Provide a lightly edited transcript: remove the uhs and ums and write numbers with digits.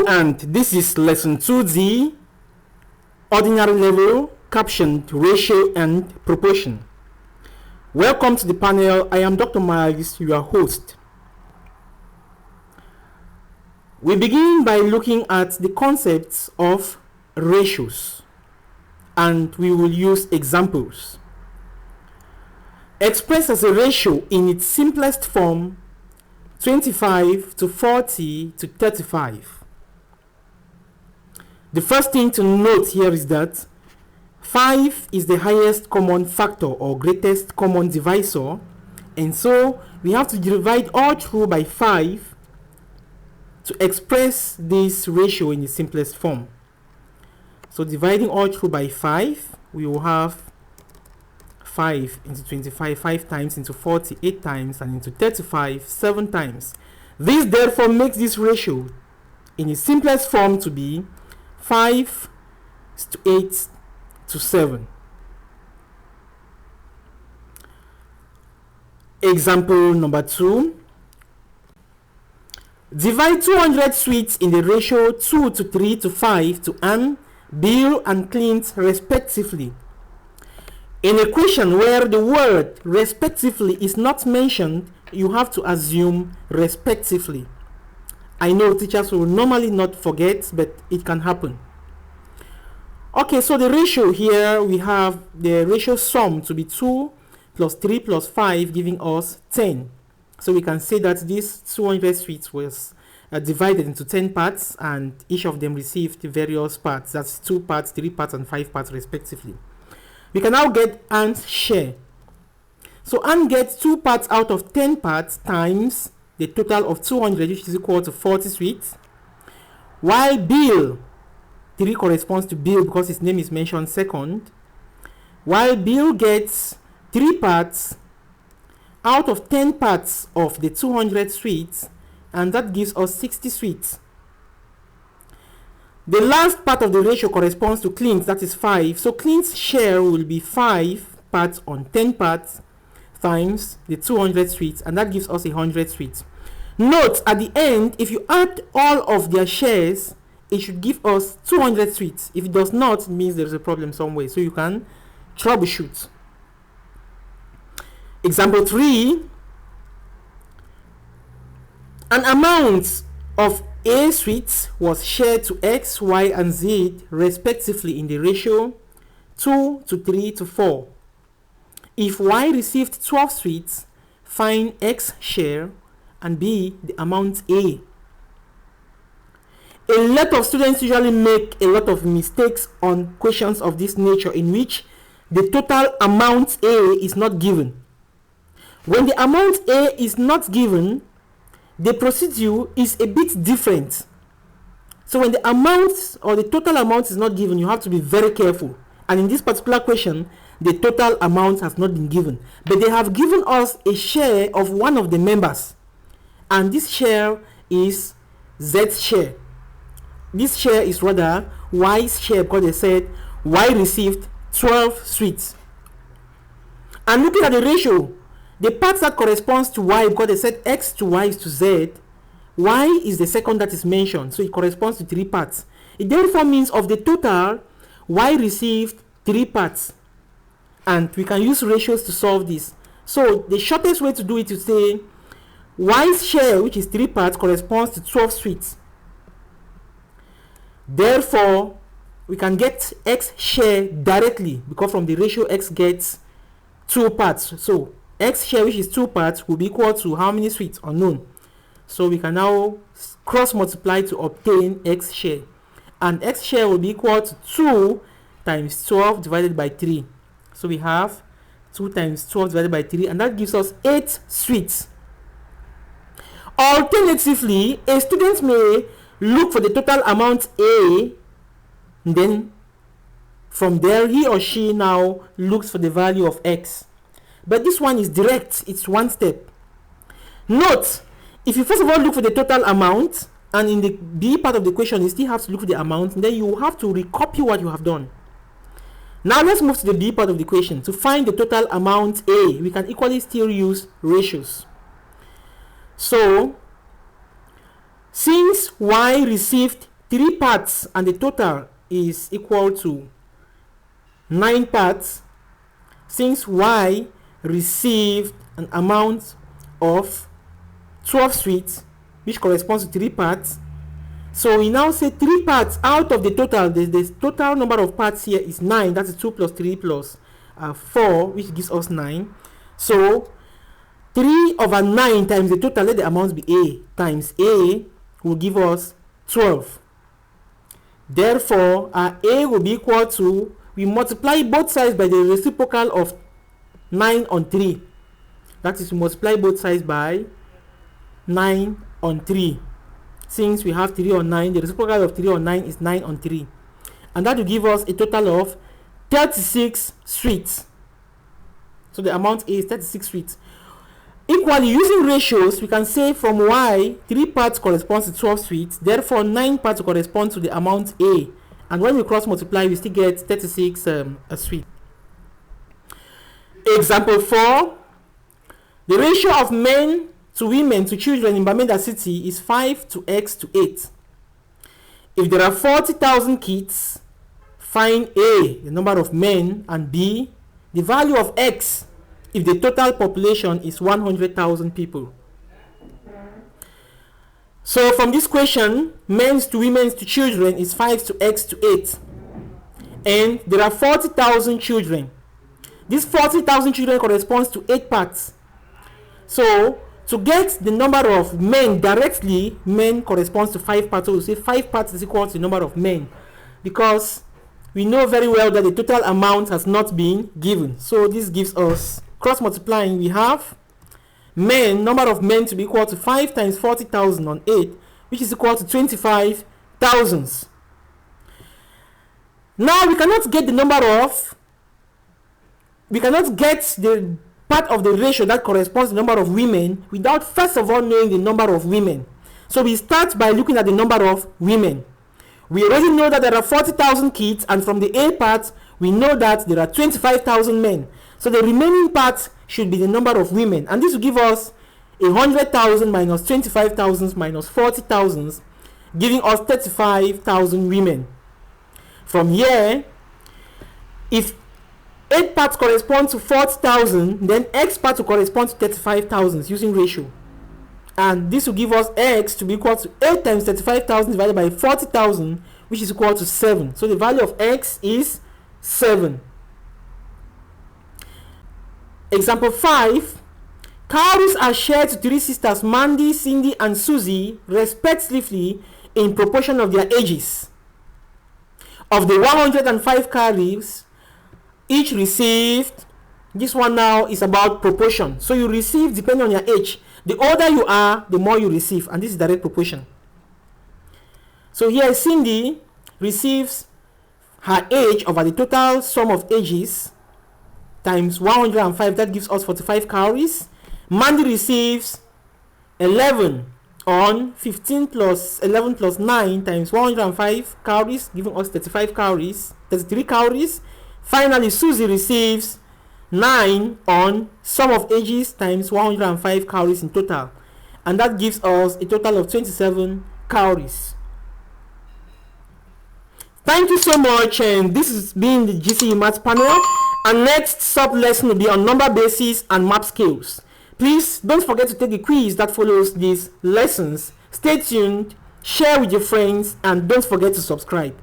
and this is lesson 2D, ordinary level, captioned ratio and proportion. Welcome to the panel. I am Dr. Miles, your host. We begin by looking at the concepts of ratios, and we will use examples. Expressed as a ratio in its simplest form, 25 to 40 to 35. The first thing to note here is that 5 is the highest common factor or greatest common divisor, and so we have to divide all through by 5 to express this ratio in the simplest form. So dividing all through by 5, we will have 5 into 25 5 times, into 40 8 times, and into 35 7 times. This therefore makes this ratio in its simplest form to be 5 to 8 to 7. Example number 2. Divide 200 sweets in the ratio 2 to 3 to 5 to Anne, Bill, and Clint respectively. In a question where the word respectively is not mentioned, you have to assume respectively. I know teachers will normally not forget, but it can happen. Okay, so the ratio here, we have the ratio sum to be 2 plus 3 plus 5, giving us 10. So we can say that this 200 sweets was divided into 10 parts, and each of them received various parts. That's 2 parts, 3 parts, and 5 parts respectively. We can now get Anne's share. So Anne gets 2 parts out of 10 parts times the total of 200, which is equal to 40 sweets, while Bill, 3 corresponds to Bill because his name is mentioned second, while Bill gets 3 parts out of 10 parts of the 200 sweets, and that gives us 60 sweets. The last part of the ratio corresponds to Clint, that is 5. So Clint's share will be 5 parts on 10 parts times the 200 sweets, and that gives us 100 sweets. Note at the end, if you add all of their shares, it should give us 200 sweets. If it does not, it means there's a problem somewhere, so you can troubleshoot. Example 3. An amount of A sweets was shared to X, Y, and Z respectively in the ratio 2 to 3 to 4. If Y received 12 sweets, find X share and B the amount A. A lot of students usually make a lot of mistakes on questions of this nature in which the total amount A is not given. When the amount A is not given, the procedure is a bit different. So when the amount or the total amount is not given, you have to be very careful. And in this particular question, the total amount has not been given, but they have given us a share of one of the members, and this share is Z's share. This share is rather Y's share, because they said Y received 12 sweets. And looking at the ratio, the part that corresponds to Y, because they said X to Y is to Z, Y is the second that is mentioned, so it corresponds to 3 parts. It therefore means of the total, Y received 3 parts. And we can use ratios to solve this. So the shortest way to do it is to say Y's share, which is 3 parts, corresponds to 12 sweets. Therefore, we can get X share directly, because from the ratio X gets 2 parts. So X share, which is 2 parts, will be equal to how many sweets? Unknown. So we can now cross multiply to obtain X share. And X share will be equal to 2 times 12 divided by 3. So we have 2 times 12 divided by 3, and that gives us 8 sweets. Alternatively, a student may look for the total amount A, and then from there he or she now looks for the value of X. But this one is direct, it's one step. Note, if you first of all look for the total amount, and in the B part of the question you still have to look for the amount, and then you have to recopy what you have done. Now let's move to the B part of the equation. To find the total amount A, we can equally still use ratios. So, since Y received 3 parts and the total is equal to 9 parts, since y received an amount of 12 sweets, which corresponds to 3 parts. So we now say 3 parts out of the total. The total number of parts here is 9. That is 2 plus 3 plus 4, which gives us 9. So 3 over 9 times the total, let the amount be a, times a will give us 12. Therefore, our a will be equal to, we multiply both sides by the reciprocal of 9 on 3. That is, we multiply both sides by 9 on 3. Since we have 3 on 9, the reciprocal of 3 on 9 is 9 on 3. And that will give us a total of 36 sweets. So the amount is 36 sweets. Equally, using ratios, we can say from y, 3 parts corresponds to 12 sweets. Therefore, 9 parts correspond to the amount a. And when we cross multiply, we still get 36 sweets. Example 4. The ratio of men to women to children in Bamenda City is 5 to x to 8. If there are 40,000 kids, find A, the number of men, and B, the value of x if the total population is 100,000 people. So from this question, men's to women's to children is 5 to x to 8. And there are 40,000 children. This 40,000 children corresponds to 8 parts. So to get the number of men directly, men corresponds to 5 parts. So we say 5 parts is equal to the number of men, because we know very well that the total amount has not been given. So this gives us, cross multiplying, we have men, number of men to be equal to 5 times 40,000 on 8, which is equal to 25,000. Now we cannot get the part of the ratio that corresponds to the number of women without first of all knowing the number of women. So we start by looking at the number of women. We already know that there are 40,000 kids, and from the A part, we know that there are 25,000 men. So the remaining part should be the number of women, and this will give us 100,000 minus 25,000 minus 40,000, giving us 35,000 women. From here, if 8 parts correspond to 40,000, then x part will correspond to 35,000 using ratio. And this will give us x to be equal to 8 times 35,000 divided by 40,000, which is equal to 7. So the value of x is 7. Example 5. Cowries are shared to 3 sisters, Mandy, Cindy, and Susie, respectively, in proportion of their ages. Of the 105 cowries, each received, this one now is about proportion. So you receive depending on your age. The older you are, the more you receive, and this is direct proportion. So here Cindy receives her age over the total sum of ages times 105, that gives us 45 cowries. Mandy receives 11 on 15 plus 11 plus 9 times 105 cowries, giving us 35 cowries, 33 cowries. Finally, Susie receives 9 on sum of ages times 105 cowries in total, and that gives us a total of 27 cowries. Thank you so much, and this has been the GCE Maths panel. Our next sub lesson will be on number basis and map skills. Please don't forget to take the quiz that follows these lessons. Stay tuned, share with your friends, and don't forget to subscribe.